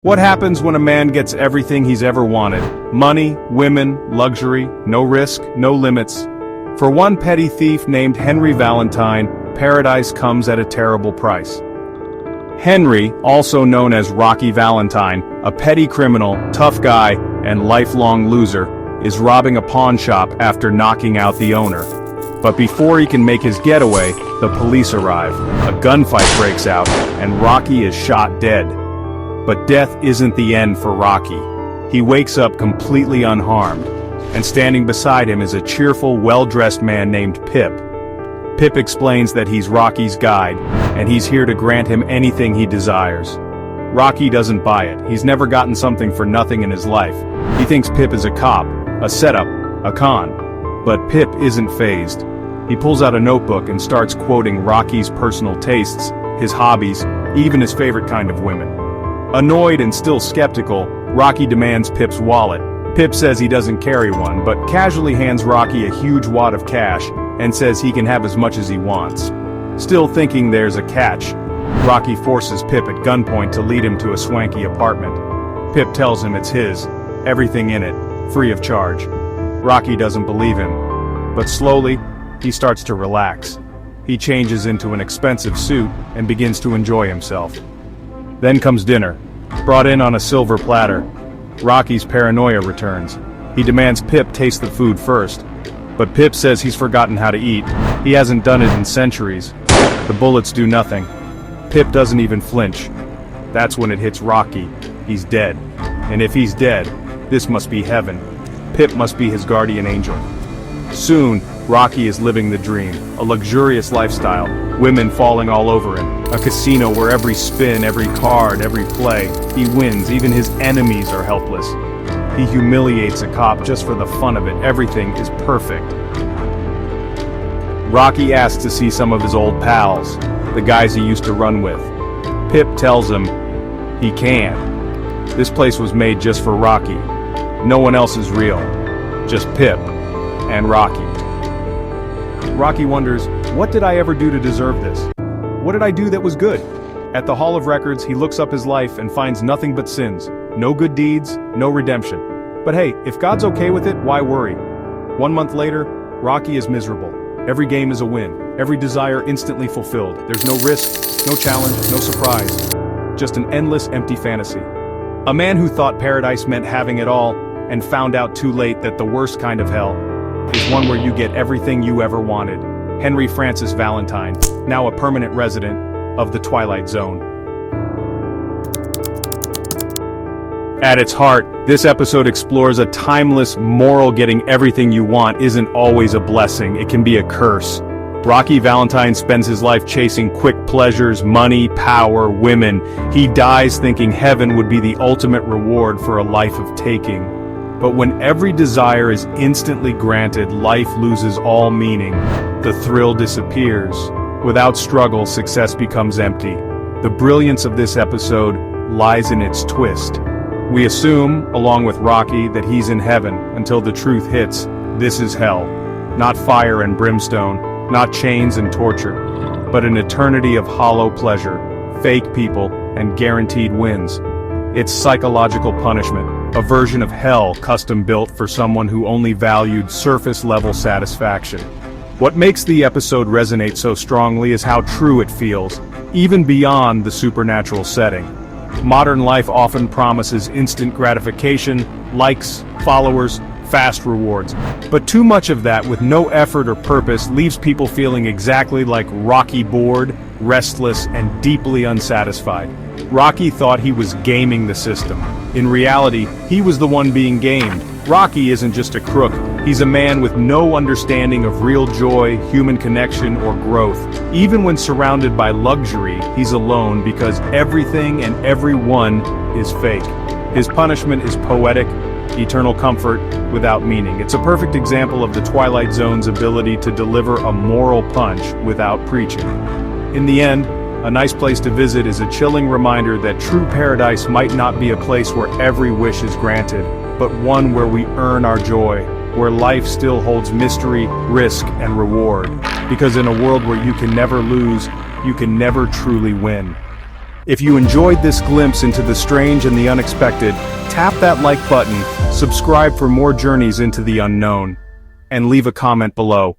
What happens when a man gets everything he's ever wanted? Money, women, luxury, no risk, no limits. For one petty thief named Henry Valentine, paradise comes at a terrible price. Henry, also known as Rocky Valentine, a petty criminal, tough guy, and lifelong loser, is robbing a pawn shop after knocking out the owner. But before he can make his getaway, the police arrive. A gunfight breaks out, and Rocky is shot dead. But death isn't the end for Rocky. He wakes up completely unharmed, and standing beside him is a cheerful, well-dressed man named Pip. Pip explains that he's Rocky's guide, and he's here to grant him anything he desires. Rocky doesn't buy it. He's never gotten something for nothing in his life. He thinks Pip is a cop, a setup, a con. But Pip isn't fazed. He pulls out a notebook and starts quoting Rocky's personal tastes, his hobbies, even his favorite kind of women. Annoyed and still skeptical, Rocky demands Pip's wallet. Pip says he doesn't carry one, but casually hands Rocky a huge wad of cash and says he can have as much as he wants. Still thinking there's a catch, Rocky forces Pip at gunpoint to lead him to a swanky apartment. Pip tells him it's his, everything in it, free of charge. Rocky doesn't believe him, but slowly, he starts to relax. He changes into an expensive suit and begins to enjoy himself. Then comes dinner, brought in on a silver platter. Rocky's paranoia returns. He demands Pip taste the food first. But Pip says he's forgotten how to eat. He hasn't done it in centuries. The bullets do nothing. Pip doesn't even flinch. That's when it hits Rocky. He's dead. And if he's dead, this must be heaven. Pip must be his guardian angel. Soon, Rocky is living the dream, a luxurious lifestyle, women falling all over him, a casino where every spin, every card, every play, he wins, even his enemies are helpless. He humiliates a cop just for the fun of it, everything is perfect. Rocky asks to see some of his old pals, the guys he used to run with. Pip tells him he can. This place was made just for Rocky. No one else is real, just Pip and Rocky. Rocky wonders, what did I ever do to deserve this? What did I do that was good? At the Hall of Records, he looks up his life and finds nothing but sins. No good deeds, no redemption. But hey, if God's okay with it, why worry? 1 month later, Rocky is miserable. Every game is a win. Every desire instantly fulfilled. There's no risk, no challenge, no surprise. Just an endless empty fantasy. A man who thought paradise meant having it all, and found out too late that the worst kind of hell is one where you get everything you ever wanted. Henry Francis Valentine, now a permanent resident of the Twilight Zone. At its heart, this episode explores a timeless moral: getting everything you want isn't always a blessing, it can be a curse. Rocky Valentine spends his life chasing quick pleasures, money, power, women. He dies thinking heaven would be the ultimate reward for a life of taking. But when every desire is instantly granted, life loses all meaning. The thrill disappears. Without struggle, success becomes empty. The brilliance of this episode lies in its twist. We assume, along with Rocky, that he's in heaven, until the truth hits. This is hell. Not fire and brimstone, not chains and torture, but an eternity of hollow pleasure, fake people, and guaranteed wins. It's psychological punishment, a version of hell custom-built for someone who only valued surface-level satisfaction. What makes the episode resonate so strongly is how true it feels, even beyond the supernatural setting. Modern life often promises instant gratification, likes, followers, fast rewards. But too much of that with no effort or purpose leaves people feeling exactly like Rocky: bored, restless, and deeply unsatisfied. Rocky thought he was gaming the system. In reality, he was the one being gamed. Rocky isn't just a crook, he's a man with no understanding of real joy, human connection, or growth. Even when surrounded by luxury, he's alone because everything and everyone is fake. His punishment is poetic, eternal comfort without meaning. It's a perfect example of the Twilight Zone's ability to deliver a moral punch without preaching. In the end, a nice place to visit is a chilling reminder that true paradise might not be a place where every wish is granted, but one where we earn our joy, where life still holds mystery, risk, and reward. Because in a world where you can never lose, you can never truly win. If you enjoyed this glimpse into the strange and the unexpected, tap that like button, subscribe for more journeys into the unknown, and leave a comment below.